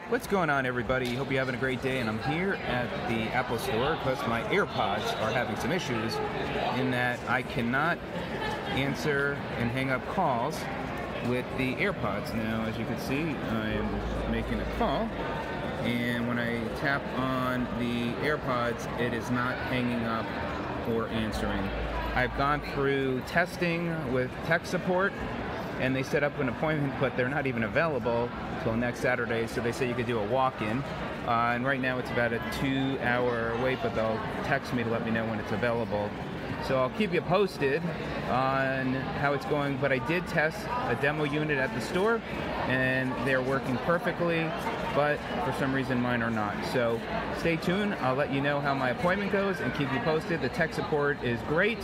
What's going on, everybody? Hope you're having a great day. And I'm here at the Apple store because my Airpods are having some issues in that I cannot answer and hang up calls with the Airpods. Now, as you can see, I'm making a call, and when I tap on the Airpods, it is not hanging up or answering. I've gone through testing with tech support, and they set up an appointment, but they're not even available till next Saturday, so they say you could do a walk-in. And right now it's about a 2-hour wait, but they'll text me to let me know when it's available. So I'll keep you posted on how it's going, but I did test a demo unit at the store, and they're working perfectly, but for some reason mine are not. So stay tuned. I'll let you know how my appointment goes and keep you posted. The tech support is great.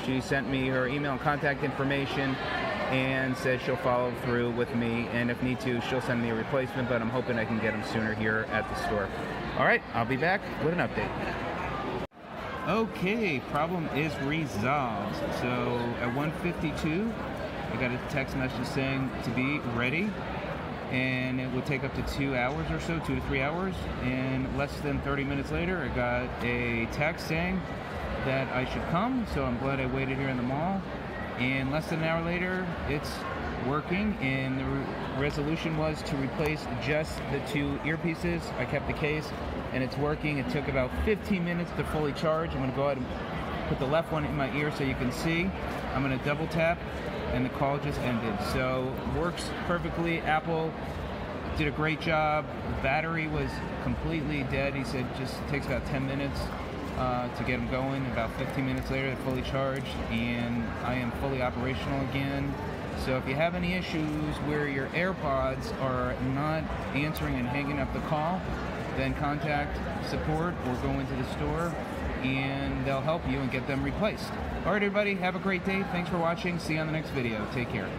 She sent me her email and contact information and said she'll follow through with me, and if need to, she'll send me a replacement, but I'm hoping I can get them sooner here at the store. All right, I'll be back with an update. Okay, problem is resolved. So at 1:52, I got a text message saying to be ready, and it would take up to 2 hours or so, 2 to 3 hours, and less than 30 minutes later, I got a text saying that I should come, so I'm glad I waited here in the mall. And less than an hour later, it's working, and the resolution was to replace just the 2 earpieces. I kept the case, and it's working. It took about 15 minutes to fully charge. I'm going to go ahead and put the left one in my ear so you can see. I'm going to double tap, and the call just ended. So works perfectly. Apple did a great job. The battery was completely dead. He said just takes about 10 minutes to get them going. About 15 minutes later, they're fully charged, and I am fully operational again. So if you have any issues where your AirPods are not answering and hanging up the call, then contact support or go into the store, and they'll help you and get them replaced. All right, everybody, have a great day. Thanks for watching. See you on the next video. Take care.